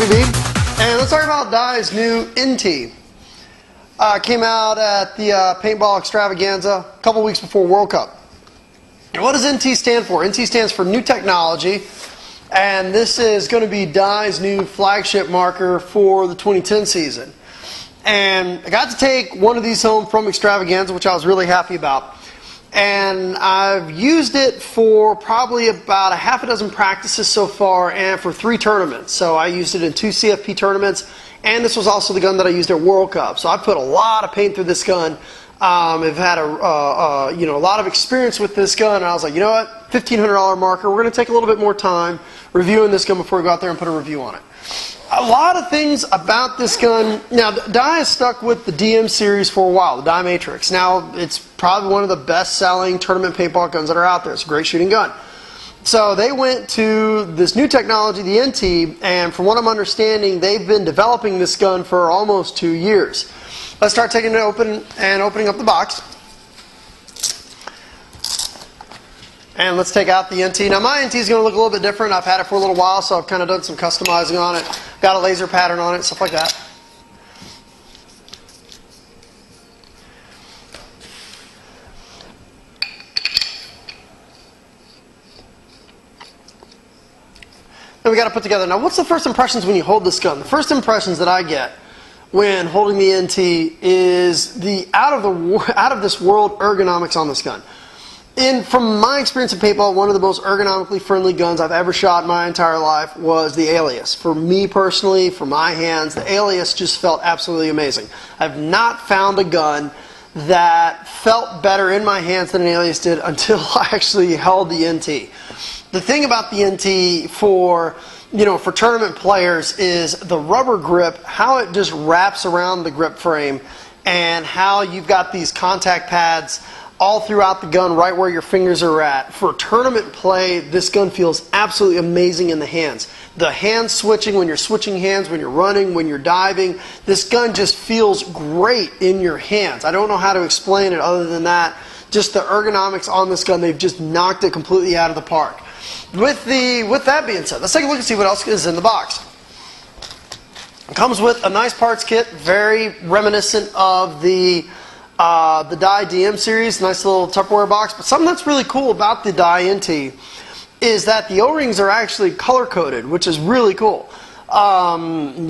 QB, and let's talk about Dye's new NT. Came out at the Paintball Extravaganza a couple weeks before World Cup. And what does NT stand for? NT stands for New Technology, and this is going to be Dye's new flagship marker for the 2010 season. And I got to take one of these home from Extravaganza, which I was really happy about. And I've used it for probably about a half a dozen practices so far and for 3 tournaments. So I used it in 2 CFP tournaments, and this was also the gun that I used at World Cup. So I put a lot of paint through this gun. I've had a lot of experience with this gun, and I was like, you know what, $1,500 marker. We're going to take a little bit more time reviewing this gun before we go out there and put a review on it. A lot of things about this gun. Now, Dye has stuck with the DM series for a while, the Dye Matrix. Now, it's probably one of the best-selling tournament paintball guns that are out there. It's a great shooting gun. So they went to this new technology, the NT, and from what I'm understanding, they've been developing this gun for almost 2 years. Let's start taking it open and opening up the box. And let's take out the NT. Now my NT is going to look a little bit different. I've had it for a little while, so I've kind of done some customizing on it. Got a laser pattern on it, stuff like that. Then we got to put together. Now what's the first impressions when you hold this gun? The first impressions that I get when holding the NT is the out of this world ergonomics on this gun. From my experience in paintball, one of the most ergonomically friendly guns I've ever shot in my entire life was the Alias. For me personally, for my hands, the Alias just felt absolutely amazing. I've not found a gun that felt better in my hands than an Alias did until I actually held the NT. The thing about the NT for tournament players is the rubber grip, how it just wraps around the grip frame, and how you've got these contact pads all throughout the gun right where your fingers are at. For tournament play, this gun feels absolutely amazing in the hands. The hand switching, when you're switching hands, when you're running, when you're diving, this gun just feels great in your hands. I don't know how to explain it other than that. Just the ergonomics on this gun, they've just knocked it completely out of the park. With that being said, let's take a look and see what else is in the box. It comes with a nice parts kit, very reminiscent of the Dye DM series, nice little Tupperware box. But something that's really cool about the Dye NT is that the O-rings are actually color-coded, which is really cool. You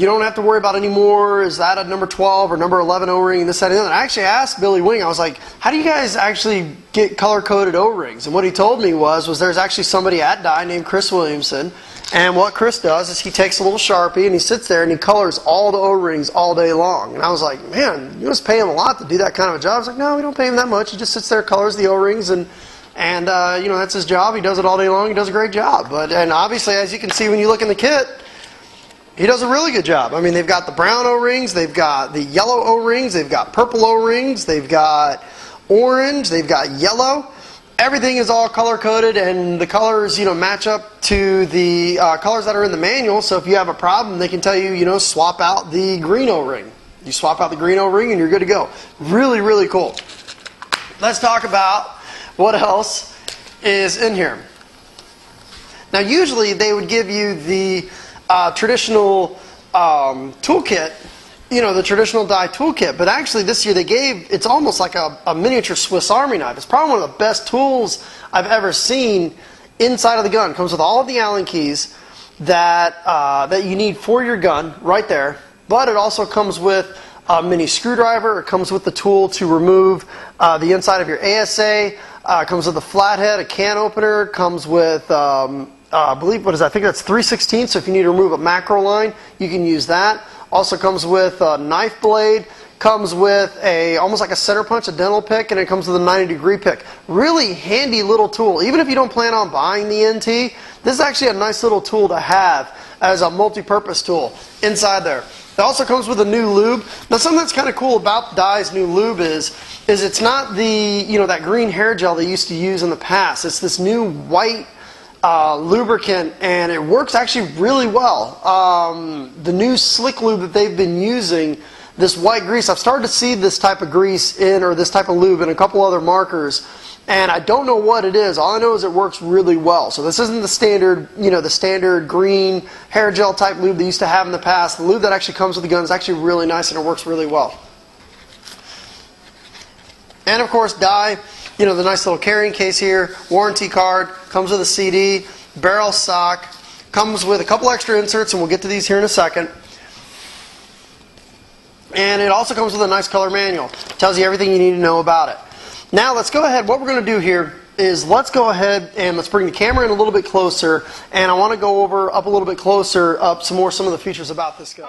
don't have to worry about anymore, is that a number 12 or number 11 O-ring, and this, that, and the other. I actually asked Billy Wing, I was like, how do you guys actually get color-coded O-rings? And what he told me was there's actually somebody at Dye named Chris Williamson, and what Chris does is he takes a little Sharpie and he sits there and he colors all the O-rings all day long. And I was like, man, you must pay him a lot to do that kind of a job. I was like, no, we don't pay him that much. He just sits there, colors the O-rings, and that's his job. He does it all day long. He does a great job. And obviously, as you can see when you look in the kit, he does a really good job. I mean, they've got the brown O-rings, they've got the yellow O-rings, they've got purple O-rings, they've got orange, they've got yellow. Everything is all color-coded, and the colors, match up to the colors that are in the manual. So if you have a problem, they can tell you, swap out the green O-ring. You swap out the green O-ring, and you're good to go. Really, really cool. Let's talk about what else is in here. Now, usually they would give you the traditional toolkit, the traditional Dye toolkit, but actually this year it's almost like a miniature Swiss Army knife. It's probably one of the best tools I've ever seen inside of the gun. It comes with all of the Allen keys that you need for your gun right there, but it also comes with a mini screwdriver. It comes with the tool to remove the inside of your ASA. It comes with a flathead, a can opener. It comes with I believe, I think that's 3/16, so if you need to remove a macro line, you can use that. Also comes with a knife blade, comes with almost like a center punch, a dental pick, and it comes with a 90-degree pick. Really handy little tool. Even if you don't plan on buying the NT, this is actually a nice little tool to have as a multi-purpose tool inside there. It also comes with a new lube. Now, something that's kind of cool about Dye's new lube is it's not that green hair gel they used to use in the past. It's this new white lubricant, and it works actually really well. The new slick lube that they've been using, this white grease, I've started to see this type of grease or this type of lube in a couple other markers, and I don't know what it is. All I know is it works really well. So this isn't the standard, the standard green hair gel type lube they used to have in the past. The lube that actually comes with the gun is actually really nice and it works really well. And of course, dye, the nice little carrying case here, warranty card, comes with a CD, barrel sock, comes with a couple extra inserts, and we'll get to these here in a second. And it also comes with a nice color manual. Tells you everything you need to know about it. Now let's go ahead. What we're going to do here is let's go ahead and let's bring the camera in a little bit closer, and I want to go up a little bit closer some of the features about this gun.